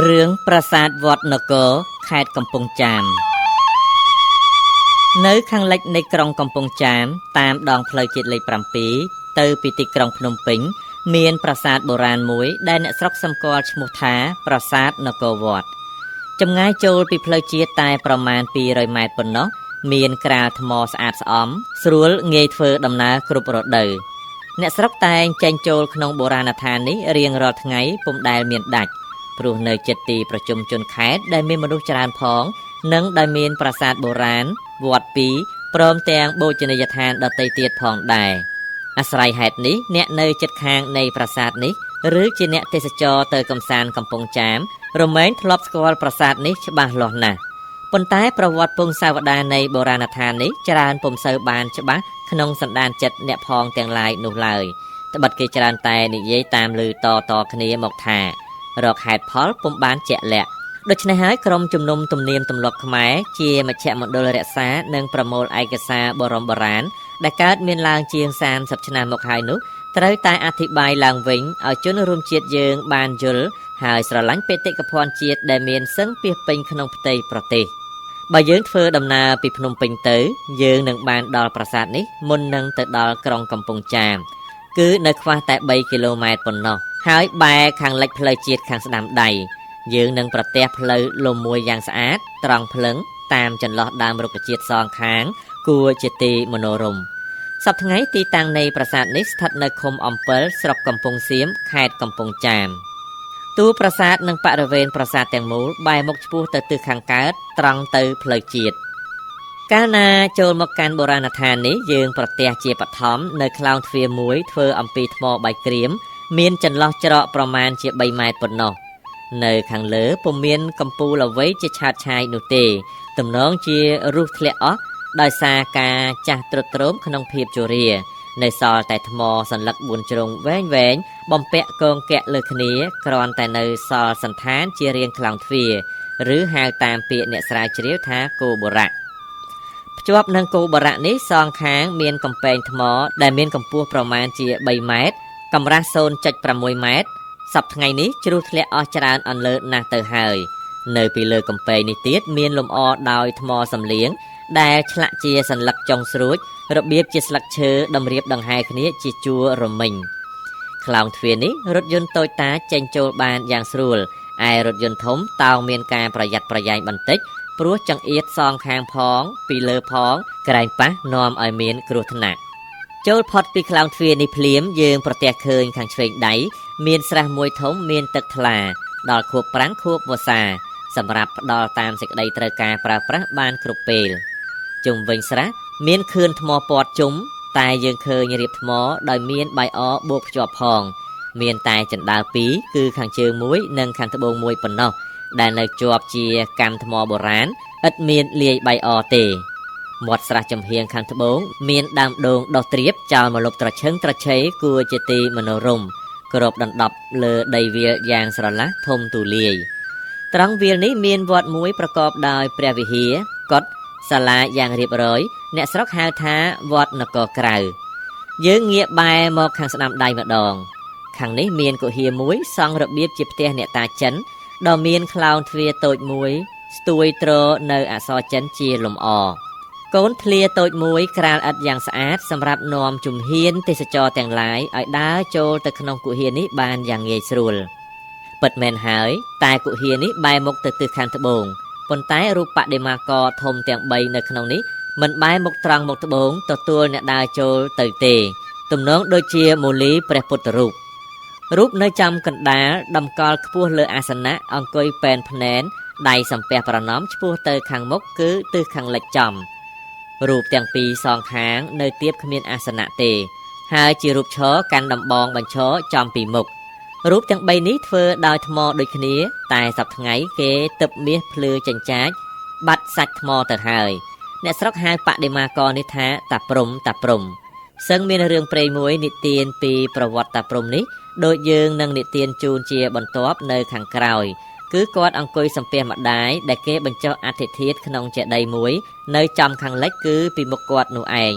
រឿងប្រាសាទវត្តនគរខេត្តកំពង់ចាមនៅខាងលិចនៃក្រុងកំពង់ចាមតាមដងផ្លូវជាតិលេខ 7 ទៅពីទីក្រុងភ្នំពេញមានប្រាសាទបុរាណមួយដែលអ្នកស្រុកសម្គាល់ឈ្មោះថាប្រាសាទនគរវត្តចម្ងាយចូលពីផ្លូវជាតិតែប្រមាណ200ម៉ែត្រប៉ុណ្ណោះមានក្រាលថ្មស្អាតស្អំស្រួលងាយធ្វើដំណើរគ្រប់រដូវអ្នកស្រុកតែងចេញចូលក្នុងបុរាណដ្ឋាននេះរៀងរាល់ថ្ងៃពុំដែលមានដាច់ព្រោះនៅជិតទីប្រជុំជនខេត្តដែលមានមនុស្សច្រើនផងនិងដែលមានប្រាសាទបុរាណវត្ត2ព្រមទាំងបូជនីយដ្ឋានដទៃទៀតផងដែរអាស្រ័យហេតុនេះអ្នកនៅជិតខាងនៃប្រាសាទនេះឬជាអ្នកទេសចរទៅកំសាន្តកំពង់ចាមរមែងធ្លាប់ស្គាល់ប្រាសាទនេះច្បាស់លាស់ណាស់ប៉ុន្តែប្រវត្តិពងសាវតានៃបុរាណដ្ឋាននេះច្រើនពុំសូវបានច្បាស់ក្នុងសន្តានចិត្តអ្នកផងទាំងឡាយនោះឡើយត្បិតគេច្រើនតែនិយាយតាមឮតគ្នាមកថារកហេតុផលពុំបានជាក់លាក់ដូច្នេះហើយក្រុមជំនុំទំនៀមទម្លាប់ខ្មែរជាមជ្ឈមណ្ឌលរក្សានិងប្រមូលឯកសារបរមបុរាណដែលកើតមានឡើងជាង30ឆ្នាំមកហើយនោះត្រូវតែអធិប្បាយឡើងវិញឲ្យជនរួមជាតិយើងបានយល់ហើយស្រឡាញ់បេតិកភណ្ឌជាតិដែលមានសឹងពាសពេញក្នុងផ្ទៃប្រទេសបើយើងធ្វើដំណើរពីភ្នំពេញទៅយើងនឹងបានដល់ប្រាសាទនេះមុននឹងទៅដល់ក្រុងកំពង់ចាមគឺនៅខ្វះតែ3គីឡូម៉ែត្រប៉ុណ្ណោះហើយបែរខាងលិចផ្លូវជាតិខាងស្ដាំដៃយើងនឹងប្រទះផ្លូវលំមួយយ៉ាងស្អាតត្រង់ភ្លឹងតាមចន្លោះដើមរុក្ខជាតិសងខាងគួរជាទីមនោរម្យសប្តាហ៍ថ្ងៃទីតាំងនៃប្រាសាទនេះស្ថិតនៅឃុំអំពិលស្រុកកំពង់សៀមខេត្តកំពង់ចាមតួប្រាសាទនិងបរិវេណប្រាសាទទាំងមូលបែរមុខឆ្ពោះទៅទិសខាងកើតត្រង់ទៅផ្លូវជាតិកាលណាចូលមកកាន់បុរាណដ្ឋាននេះយើងប្រទះជាបឋមនៅខ្លោងទ្វារមួយធ្វើអំពីថ្មបាយក្រៀមមានចន្លោះច្រកប្រមាណជា3ម៉ែត្រប៉ុណ្ណោះនៅខាងលើពុំមានកំពូលអ្វីជាឆាតឆាយនោះទេទំនងជារុះធ្លាក់អស់ដោយសារការចាស់ទ្រុឌទ្រោមក្នុងភាពជរានៅសល់តែថ្មសន្លឹក4ជ្រុងវែងបំពាក់កងកែកលើគ្នាគ្រាន់តែនៅសល់សន្តានជារាងខ្លោងទ្វារឬហៅតាមពាក្យអ្នកស្រាវជ្រាវថាគោបុរៈភ្ជាប់នឹងគោបុរៈនេះសងខាងមានកំពែងថ្មដែលមានកម្ពស់ប្រមាណជា3ម៉ែត្រកម្រាស់ 0.6 ម៉ែត្រសប្តាហ៍ថ្ងៃនេះជ្រុះធ្លាក់អស់ច្រើនអន្លើណាស់ទៅហើយនៅពីលើកំពែងនេះទៀតមានលម្អដោយថ្មសំលៀងដែលឆ្លាក់ជាសន្លឹកចុងស្រួចរបៀបជាស្លឹកឈើតម្រៀបដង្ហែគ្នាជាជួររមិញខ្លោងទ្វារនេះរថយន្តតូចតាចចេញចូលបានយ៉ាងស្រួលឯរថយន្តធំតោងមានការប្រយ័ត្នប្រយែងបន្តិចព្រោះចង្អៀតសងខាងផងពីលើផងក្រែងប៉ះនាំឲ្យមានគ្រោះថ្នាក់ចូលផុតពីខ្លោងទ្វារនេះភ្លាមយើងប្រទះឃើញខាងឆ្វេងដៃមានស្រះមួយធំមានទឹកថ្លាដល់ខួបប្រាំងខួបវស្សាសម្រាប់ផ្ដល់តាមសេចក្តីត្រូវការប្រើប្រាស់បានគ្រប់ពេលជុំវិញស្រះមានខឿនថ្មព័ទ្ធជុំតែយើងឃើញរៀបថ្មដោយមានបាយអបូកភ្ជាប់ផងមានតែចណ្ដើរ2គឺខាងជើងមួយនិងខាងត្បូងមួយប៉ុណ្ណោះដែលនៅជាប់ជាកម្មថ្មបុរាណឥតមានលាយបាយអទេមាត់ស្រះចំហៀងខាងត្បូងមានដើមដូងដុះត្រៀបចោលមកលុបត្រឈឹងត្រឆេគួរជាទីមនោរម្យគ្របដណ្ដប់លើដីវាលយ៉ាងស្រឡះធំទូលាយត្រង់វាលនេះមានវត្តមួយប្រកបដោយព្រះវិហារកុដិសាលាយ៉ាងរៀបរយអ្នកស្រុកហៅថាវត្តនគរក្រៅយើងងាកបែរមកខាងស្ដាំដៃម្ដងខាងនេះមានគុហាមួយសង់របៀបជាផ្ទះអ្នកតាចិនដ៏មានខ្លោងទ្វារតូចមួយស្ទួយទ្រនៅអក្សរចិនជាលម្អកូនធ្លាតូចមួយក្រាលឥដ្ឋយ៉ាងស្អាតសម្រាប់នាំជំហានទេសចរទាំងឡាយឲ្យដើរចូលទៅក្នុងគុហានេះបានយ៉ាងងាយស្រួលពិតមែនហើយតែគុហានេះបែរមុខទៅទិសខាងត្បូងប៉ុន្តែរូបបដិមាករធំទាំង3នៅក្នុងនេះមិនបែរមុខត្រង់មកត្បូងទទួលអ្នកដើរចូលទៅទេទំនងដូចជាមូលីព្រះពុទ្ធរូបនៅចំកណ្ដាលតម្កល់ខ្ពស់លើអាសនៈអង្គុយពេនភ្នែនដៃសំពះប្រណម្យឆ្ពោះទៅខាងមុខគឺទិសខាងលិចចំរូបទាំងពីរសងខាងនៅទៀបគ្មានអាសនៈទេហើយជារូបឈរកាន់ដំបងបញ្ឈរចំពីមុខរូបទាំង3នេះធ្វើដោយថ្មដូចគ្នាតែសប្តាហ៍ថ្ងៃគេទើបមាសភ្លឺចិញ្ចាចបាត់សាច់ថ្មទៅហើយអ្នកស្រុកហៅបដិមាករនេះថាតាព្រំសឹងមានរឿងព្រេងមួយនិទានពីប្រវត្តិតាព្រំនេះដូចយើងនឹងនិទានជូនជាបន្ទាប់នៅខាងក្រោយគឺគាត់អង្គុយសំពះម្ដាយដែលគេបញ្ចុះអធិធាតុក្នុងចេតិយមួយនៅចំខាងលិចគឺពីមុខគាត់នោះឯង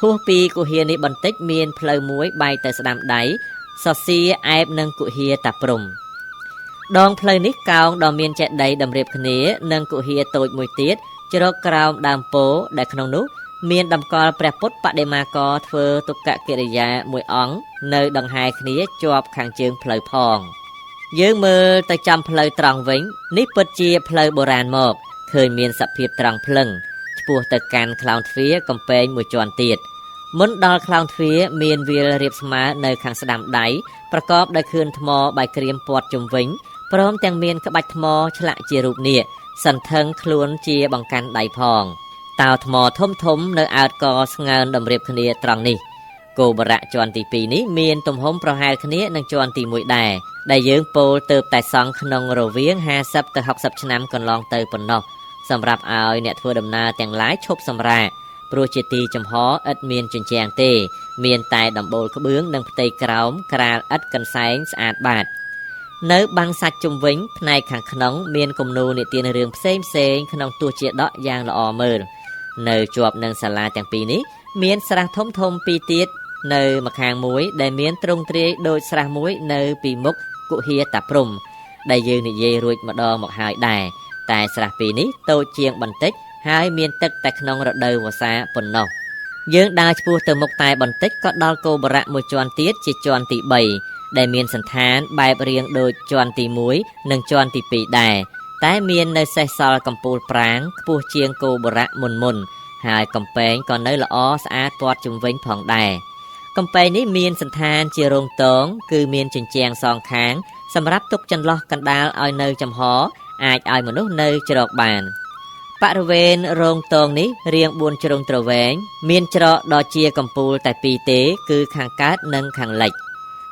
ហួសពីគុហានេះបន្តិចមានផ្លូវមួយបែកទៅស្ដាំដៃសសៀអែបនឹងគុហាតាព្រំ ដងផ្លូវនេះកោងដ៏មានចេតិយតម្រៀបគ្នានិងគុហាតូចមួយទៀតជ្រកក្រោមដើមពោធិ៍ដែលក្នុងនោះមានតម្កល់ព្រះពុទ្ធបដិមាករធ្វើទុក្កកិរិយាមួយអង្គនៅដង្ហែគ្នាជាប់ខាងជើងផ្លូវផងយើងមើលទៅចំផ្លូវត្រង់វិញនេះពិតជាផ្លូវបុរាណមកឃើញមានសភាពត្រង់ភ្លឹងឆ្ពោះទៅកាន់ខ្លោងទ្វារកំពែងមួយជាន់ទៀតមុនដល់ខ្លោងទ្វារមានវាលរាបស្មើនៅខាងស្ដាំដៃប្រកបដោយខឿនថ្មបាយក្រៀមព័ទ្ធជុំវិញព្រមទាំងមានក្បាច់ថ្មឆ្លាក់ជារូបនាគសន្ធឹងខ្លួនជាបង្កាន់ដៃផងតោថ្មធំនៅអើតកស្ងើនតម្រៀបគ្នាត្រង់នេះគោបរៈជាន់ទី2នេះមានទំហំប្រហែលគ្នានឹងជាន់ទី1ដែរដែលយើងពោលទៅតែសង់ក្នុងរវាង50ទៅ60ឆ្នាំកន្លងទៅប៉ុណ្ណោះសម្រាប់ឲ្យអ្នកធ្វើដំណើរទាំងឡាយឈប់សម្រាកព្រោះជាទីចំហឥតមានជញ្ជាំងទេមានតែដំបូលក្បឿងនិងផ្ទៃក្រោមក្រាលឥតកន្សែងស្អាតបាតនៅបាំងសាច់ជុំវិញផ្នែកខាងក្នុងមានគំនូរនិទានរឿងផ្សេងក្នុងទស្សជាដកយ៉ាងល្អមើលនៅជាប់នឹងសាលាទាំងពីរនេះមានស្រះធំពីរទៀតនៅម្ខាងមួយដែលមានទ្រង់ទ្រាយដូចស្រះមួយនៅពីមុខគុហាតាព្រំដែលយើងនិយាយរួចម្ដងមកហើយដែរតែស្រះពីរនេះតូចជាងបន្តិចហើយមានទឹកតែក្នុងរដូវវស្សាប៉ុណ្ណោះយើងដើរឆ្ពោះទៅមុខតែបន្តិចក៏ដល់គោបរៈមួយជាន់ទៀតជាជាន់ទី3ដែលមានសន្តានបែបរៀងដូចជាន់ទី1និងជាន់ទី2ដែរតែមាននៅសេសសល់កំពូលប្រាង្គខ្ពស់ជាងគោបរៈមុនហើយកំពែងក៏នៅល្អស្អាតព័ទ្ធជុំវិញផងដែរកំពែងនេះមានសន្តានជារោងតងគឺមានជញ្ជាំងសងខាងសម្រាប់ទុកចន្លោះកណ្ដាលឲ្យនៅចំហអាចឲ្យមនុស្សនៅជ្រកបានបរិវេណរោងតងនេះរាង4ជ្រុងទ្រវែងមានច្រកដ៏ជាកំពូលតែ2ទេគឺខាងកើតនិងខាងលិច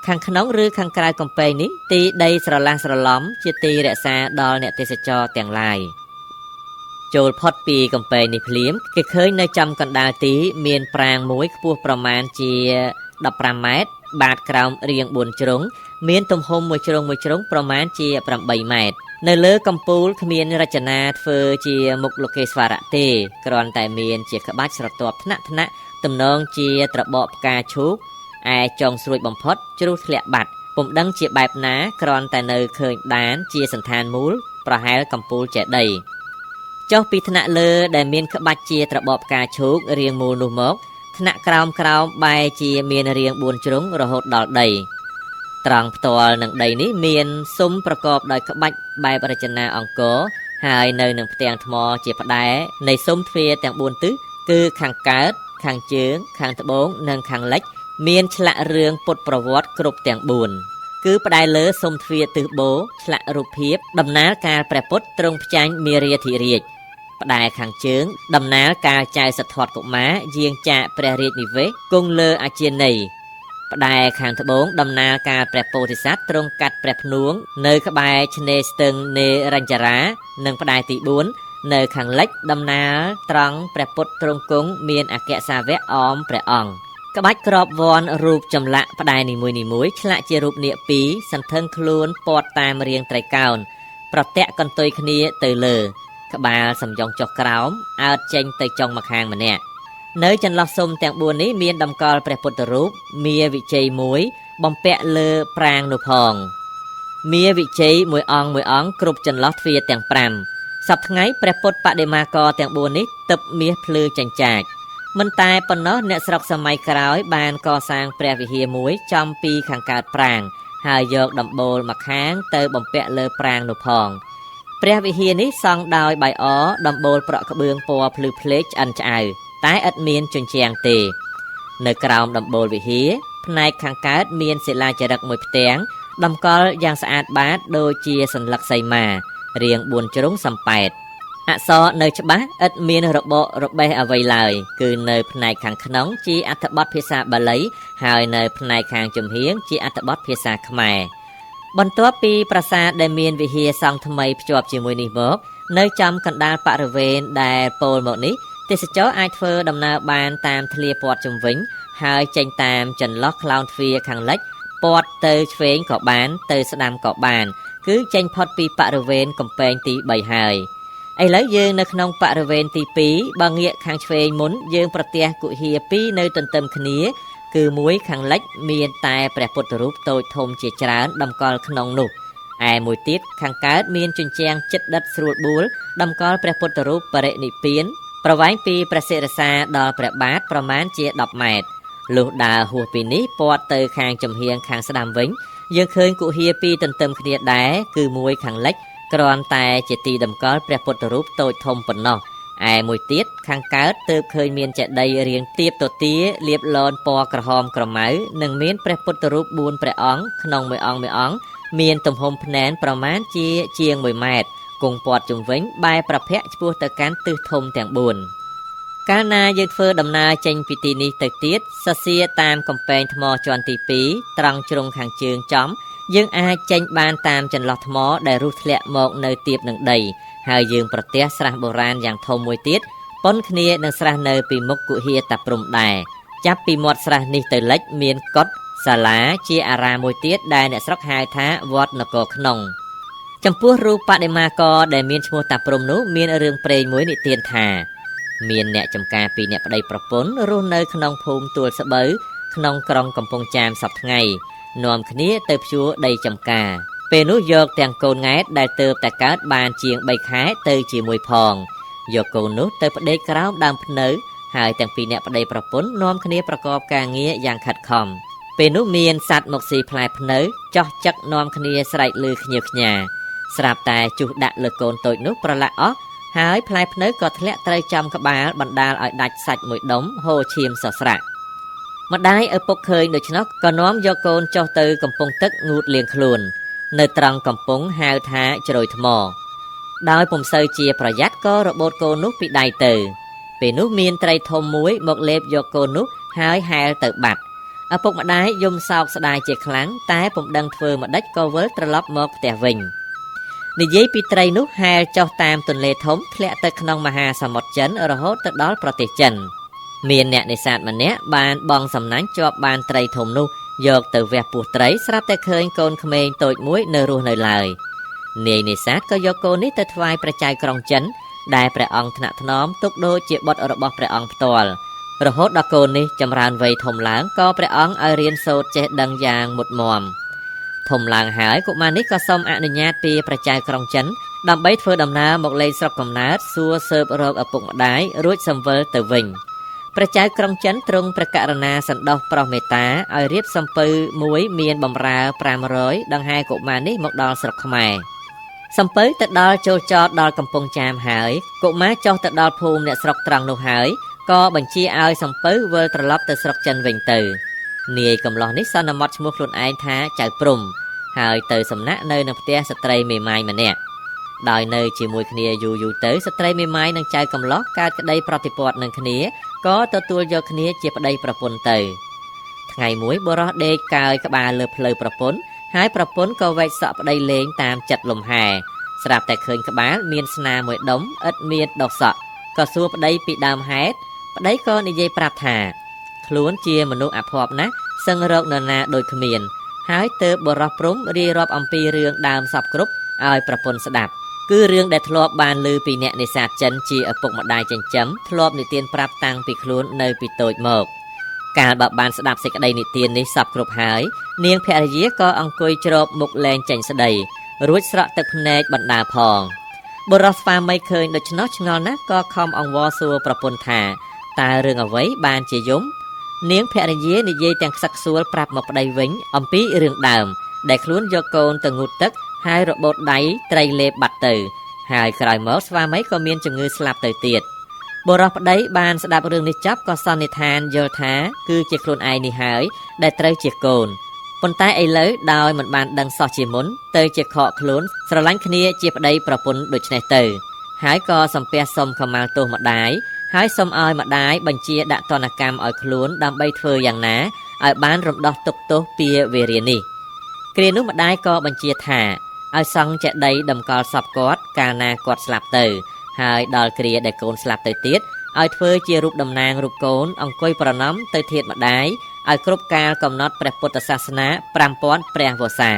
ខាងក្នុងឬខាងក្រៅកំពែងនេះទីដីស្រឡះស្រឡំជាទីរក្សាដល់អ្នកទេសចរទាំងឡាយចូលផុតពីកំពែងនេះភ្លាមគេឃើញនៅចំកណ្ដាលទីមានប្រាង្គមួយខ្ពស់ប្រមាណជា15ម៉ែត្របាតក្រោមរាង4ជ្រុងមានទំហំមួយជ្រុងប្រមាណជា8ម៉ែត្រនៅលើកំពូលគ្មានរចនាធ្វើជាមុខលោកេស្វរៈទេគ្រាន់តែមានជាក្បាច់ស្រទាប់ថ្នាក់ទំនងជាត្របកផ្កាឈូកឯចុងស្រួចបំផុតជ្រុះធ្លាក់បាត់ពុំដឹងជាបែបណាគ្រាន់តែនៅឃើញដានជាសន្តានមូលប្រហែលកំពូលចេតិយចុះពីថ្នាក់លើដែលមានក្បាច់ជាត្របកផ្កាឈូករាងមូលនោះមកថ្នាក់ក្រោមបែរជាមានរាង4ជ្រុងរហូតដល់ដីត្រង់ផ្ទាល់នឹងដីនេះមានស៊ុំប្រកបដោយក្បាច់បែបរចនាអង្គរហើយនៅនឹងផ្ទាំងថ្មជាផ្ដែនៃស៊ុំទ្វារទាំង4ទិសគឺខាងកើតខាងជើងខាងត្បូងនិងខាងលិចមានឆ្លាក់រឿងពុទ្ធប្រវត្តិគ្រប់ទាំង4គឺផ្ដែលើស៊ុំទ្វារទិសបូឆ្លាក់រូបភាពដំណើរកាលព្រះពុទ្ធទ្រង់ផ្ចាញ់មារាធិរាជផ្ដែខាងជើងដំណើរកាលចៅសិទ្ធត្ថកុមារយាងចាកព្រះរាជនិវេសគង់លើអាជាណីផ្ដែខាងត្បូងដំណើរកាលព្រះពោធិសត្វទ្រង់កាត់ព្រះភ្នួងនៅក្បែរឆ្នេរស្ទឹងនេរញ្ចរានិងផ្ដែទី4នៅខាងលិចដំណើរត្រង់ព្រះពុទ្ធទ្រង់គង់មានអគ្គសាវកអមព្រះអង្គក្បាច់ក្របវ័នរូបចម្លាក់ផ្ដែនីមួយឆ្លាក់ជារូបនាគ2សន្ធឹងខ្លួនព័ទ្ធតាមរាងត្រីកោណប្រទាក់កន្ទុយគ្នាទៅលើក្បាលសំយ៉ុងចុះក្រោមអើតចេញទៅចុងម្ខាងម្នាក់នៅចន្លោះស៊ុំទាំង4នេះមានតម្កល់ព្រះពុទ្ធរូបមាវិជ័យមួយបំពាក់លើប្រាង្គនោះផងមាវិជ័យមួយអង្គគ្រប់ចន្លោះទ្វារទាំង5សប្តាហ៍ថ្ងៃព្រះពុទ្ធបដិមាករទាំង4នេះទិបមាសភ្លឺចាញ់ចាចមិនតែប៉ុណ្ណោះអ្នកស្រុកសម័យក្រោយបានកសាងព្រះវិហារមួយចំពីខាងកើតប្រាង្គហើយយកដំបូលម្ខាងទៅបំពាក់លើប្រាង្គនោះផងព្រះវិហារនេះសង់ដោយបាយអដំបូលប្រក់ក្បឿងពណ៌ភ្លឺភ្លេចឆ្អិនឆ្អៅតែឥតមានជញ្ជាំងទេនៅក្រោមដំបូលវិហារផ្នែកខាងកើតមានសិលាចារឹកមួយផ្ទាំងតម្កល់យ៉ាងស្អាតបាតដូចជាសន្លឹកសីមារាង4ជ្រុងសំប៉ែតអក្សរនៅច្បាស់ឥតមានរបករបេះអ្វីឡើយគឺនៅផ្នែកខាងក្នុងជាអត្ថបទភាសាបាលីហើយនៅផ្នែកខាងចំហៀងជាអត្ថបទភាសាខ្មែរបន្ទាប់ពីប្រាសាទដែលមានវិហារសង់ថ្មីភ្ជាប់ជាមួយនេះមកនៅចំកណ្ដាលបរិវេណដែលពោលមកនេះទេសចរអាចធ្វើដំណើរបានតាមធ្លាព័ទ្ធជុំវិញហើយចេញតាមចន្លោះខ្លោងទ្វារខាងលិចព័ទ្ធទៅឆ្វេងក៏បានទៅស្ដាំក៏បានគឺចេញផុតពីបរិវេណកំពែងទី3ហើយឥឡូវយើងនៅក្នុងបរិវេណទី2បើងាកខាងឆ្វេងមុនយើងប្រទះគុហា2នៅទន្ទឹមគ្នាគឺមួយខាងលិចមានតែព្រះពុទ្ធរូបតូចធំជាច្រើនតម្កល់ក្នុងនោះ ឯមួយទៀតខាងកើតមានជញ្ជាំងជិតដិតស្រួលបួលតម្កល់ព្រះពុទ្ធរូបបរិនិព្វានប្រវែងពីព្រះសិរសាដល់ព្រះបាទប្រមាណជា10ម៉ែត្រលុះដើរហួសពីនេះព័ទ្ធទៅខាងចំហៀងខាងស្ដាំវិញយើងឃើញគុហាពីរទន្ទឹមគ្នាដែរគឺមួយខាងលិចគ្រាន់តែជាទីតម្កល់ព្រះពុទ្ធរូបតូចធំប៉ុណ្ណោះឯមួយទៀតខាងកើតទើបឃើញមានចេតិយរាងទៀបទទាលាបលនពណ៌ក្រហមក្រមៅនិងមានព្រះពុទ្ធរូប4ព្រះអង្គក្នុងមួយអង្គមានទំហំភ្នែនប្រមាណជាង1ម៉ែត្រគង់ព័ទ្ធជុំវិញបែរប្រភ័ក្រឆ្ពោះទៅកាន់ទិសធំទាំង4កាលណាយើងធ្វើដំណើរចេញពីទីនេះទៅទៀតសរសៀរតាមកំពែងថ្មជាន់ទី2ត្រង់ជ្រុងខាងជើងចំយើងអាចចេញបានតាមចន្លោះថ្មដែលរុះធ្លាក់មកនៅទាបនឹងដីហើយយើងប្រទះស្រះបុរាណយ៉ាងធំមួយទៀតប៉ុនគ្នានឹងស្រះនៅពីមុខគុហាតាព្រំដែរចាប់ពីមាត់ស្រះនេះទៅលិចមានកុដិសាលាជាអារាមមួយទៀតដែលអ្នកស្រុកហៅថាវត្តនគរក្នុងចំពោះរូបបដិមាករដែលមានឈ្មោះតាព្រំនោះមានរឿងព្រេងមួយនិទានថាមានអ្នកចំការពីរអ្នកប្តីប្រពន្ធរស់នៅក្នុងភូមិទួលស្បូវក្នុងក្រុងកំពង់ចាមសប្តាហ៍ថ្ងៃនាំគ្នាទៅភ្ជួរដីចំការពេលនោះយកទាំងកូនង៉ែតដែលទើបតែកើតបានជាង3ខែទៅជាមួយផងយកកូននោះទៅផ្ដេកក្រោមដើមភ្នៅហើយទាំងពីរអ្នកប្តីប្រពន្ធនាំគ្នាប្រកបការងារយ៉ាងខិតខំពេលនោះមានសត្វមកស៊ីផ្លែភ្នៅចោះចឹកនាំគ្នាស្រែកឮខ្ញៀវខ្ញាស្រាប់តែជុះដាក់លើកូនតូចនោះប្រឡាក់អស់ហើយផ្លែភ្នៅក៏ធ្លាក់ត្រូវចំក្បាលបណ្ដាលឲ្យដាច់សាច់មួយដុំហូរឈាមសស្រាក់ម្ដាយឪពុកឃើញដូច្នោះក៏នាំយកកូនចុះទៅកំពង់ទឹកងូតលាងខ្លួននៅត្រង់កំពង់ហៅថាជ្រោយថ្មដោយពុំសូវជាប្រយ័ត្នក៏របូតកូននោះពីដៃទៅពេលនោះមានត្រីធំមួយមកលេបយកកូននោះហើយហែលទៅបាត់ឪពុកម្ដាយយំសោកស្ដាយជាខ្លាំងតែពុំដឹងធ្វើម្ដេចក៏វិលត្រឡប់មកផ្ទះវិញនិយាយពីត្រីនោះហែលចុះតាមទន្លេធំធ្លាក់ទៅក្នុងមហាសមុទ្រចិនរហូតទៅដល់ប្រទេសចិនមានអ្នកនេសាទម្នាក់បានបងសំណាញ់ជាប់បានត្រីធំនោះយកទៅវះពោះត្រីស្រាប់តែឃើញកូនក្មេងតូចមួយនៅរស់នៅឡើយនាយនេសាទក៏យកកូននេះទៅថ្វាយព្រះចៅក្រុងចិនដែលព្រះអង្គថ្នាក់ថ្នមទុកដូចជាបុត្ររបស់ព្រះអង្គផ្ទាល់រហូតដល់កូននេះចម្រើនវ័យធំឡើងក៏ព្រះអង្គឲ្យរៀនសូត្រចេះដឹងយ៉ាងមុតមមធំឡើងហើយកុមារនេះក៏សូមអនុញ្ញាតពីព្រះចៅក្រុងចិនដើម្បីធ្វើដំណើរមកលេងស្រុកកំណើតសួរស៊ើបរកឪពុកម្ដាយរួចសម្វិលទៅវិញព្រះចៅក្រុងចិនទ្រង់ព្រះករុណាសន្តោសប្រោសមេត្តាឲ្យរៀបសំពៅមួយមានបម្រើ500ដង្ហែកុមារនេះមកដល់ស្រុកខ្មែរសំពៅទៅដល់ចូលចតដល់កំពង់ចាមហើយកុមារចុះទៅដល់ភូមិអ្នកស្រុកត្រង់នោះហើយក៏បញ្ជាឲ្យសំពៅវិលត្រឡប់ទៅស្រុកចិនវិញទៅនាយកំឡោះនេះសន្មតឈ្មោះខ្លួនឯងថាចៅព្រំហើយទៅសំណាក់នៅនឹងផ្ទះស្ត្រីមេម៉ាយម្នាក់ដោយនៅជាមួយគ្នាយូរទៅស្ត្រីមេម៉ាយនិងចៅកំឡោះកើតក្តីប្រតិព័ទ្ធនឹងគ្នាក៏ទទួលយកគ្នាជាប្តីប្រពន្ធទៅថ្ងៃមួយបុរសដេកកើយក្បាលលើភ្លៅប្រពន្ធហើយប្រពន្ធក៏វែកសក់ប្តីលេងតាមចិត្តលំហែស្រាប់តែឃើញក្បាលមានស្នាមួយដុំឥតមានដុសសក់ក៏សួរប្តីពីដើមហេតុប្តីក៏និយាយប្រាប់ថាខ្លួនជាមនុស្សអភ័ព្វណាស់សឹងរកនរណាដូចគ្មានហើយទើបបុរសព្រំរៀបរាប់អំពីរឿងដើមសពគ្រប់ឲ្យប្រពន្ធស្ដាប់គឺរឿងដែលធ្លាប់បានឮពីអ្នកនេសាទចិនជាឪពុកម្ដាយចិញ្ចឹមធ្លាប់និទានប្រាប់តាំងពីខ្លួននៅពីតូចមកកាលបើបានស្ដាប់សេចក្តីនិទាននេះសពគ្រប់ហើយនាងភរិយាក៏អង្គុយជ្របមុខលែងចេញស្ដីរួចស្រក់ទឹកភ្នែកបណ្ដាផងបុរសស្វាមីឃើញដូច្នោះឆ្ងល់ណាស់ក៏ខំអង្វរសួរប្រពន្ធថាតើរឿងអ្វីបានជាយំនាងភរិយានិយាយទាំងខ្សឹកខ្សួលប្រាប់មកប្តីវិញអំពីរឿងដើមដែលខ្លួនយកកូនទៅងូតទឹកហើយរបូតដៃត្រីលេបបាត់ទៅហើយក្រោយមកស្វាមីក៏មានជំងឺស្លាប់ទៅទៀតបុរសប្តីបានស្ដាប់រឿងនេះចប់ក៏សន្និដ្ឋានយល់ថាគឺជាខ្លួនឯងនេះហើយដែលត្រូវជាកូនប៉ុន្តែឥឡូវដោយមិនបានដឹងសោះជាមុនទៅជាខកខ្លួនស្រឡាញ់គ្នាជាប្តីប្រពន្ធដូច្នេះទៅហើយក៏សំពះសុំខមាលទោសម្ដាយហើយសូមឲ្យម្ដាយបញ្ជាដាក់ទណ្ឌកម្មឲ្យខ្លួនដើម្បីធ្វើយ៉ាងណាឲ្យបានរំដោះទុក្ខទោសពាវេរានេះគ្រានោះម្ដាយក៏បញ្ជាថាឲ្យសង់ចេតិយតម្កល់សពគាត់កាលណាគាត់ស្លាប់ទៅហើយដល់គ្រាដែលកូនស្លាប់ទៅទៀតឲ្យធ្វើជារូបតំណាងរូបកូនអង្គុយប្រណម្យទៅធាតុម្ដាយឲ្យគ្រប់កាលកំណត់ព្រះពុទ្ធសាសនា5000ព្រះវស្សា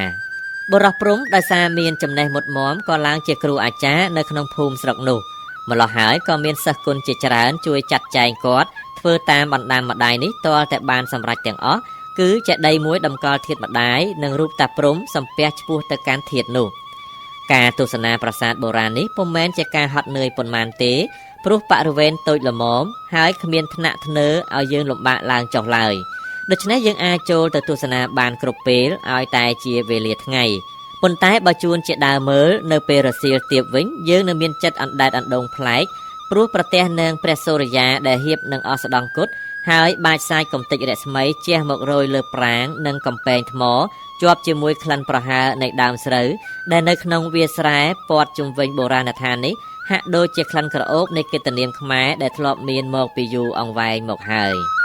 បុរសព្រំដោយសារមានចំណេះមុតមមក៏ឡើងជាគ្រូអាចារ្យនៅក្នុងភូមិស្រុកនោះម្ល៉េះហើយក៏មានសិស្សគុណជាច្រើនជួយចាត់ចែងគាត់ធ្វើតាមបណ្ដាំម្ដាយនេះទាល់តែបានសម្រេចទាំងអស់ គឺចេតិយមួយតម្កល់ធាតុម្ដាយនិងរូបតាព្រំសំពះឆ្ពោះទៅកាន់ធាតុនោះការទស្សនាប្រាសាទបុរាណនេះពុំមែនជាការហត់នឿយប៉ុន្មានទេព្រោះបរិវេណតូចល្មមហើយគ្មានថ្នាក់ធ្នើឲ្យយើងលំបាកឡើងចុះឡើយដូច្នេះយើងអាចចូលទៅទស្សនាបានគ្រប់ពេលឲ្យតែជាវេលាថ្ងៃប៉ុន្តែបើជួនជាដើរមើលនៅពេលរសៀលទាបវិញយើងនឹងមានចិត្តអណ្ដែតអណ្ដូងប្លែកព្រោះប្រទះនឹងព្រះសូរិយាដែលហៀបនឹងអស្តង្គតហើយបាចសាយកំទេចរស្មីជះមករយលើប្រាង្គនិងកំពែងថ្មជាប់ជាមួយក្លិនប្រហើរនៃដើមស្រូវដែលនៅក្នុងវាលស្រែព័ទ្ធជុំវិញបុរាណដ្ឋាននេះហាក់ដូចជាក្លិនក្រអូបនៃកិត្តិនាមខ្មែរដែលធ្លាប់មានមកពីយូរអង្វែងមកហើយ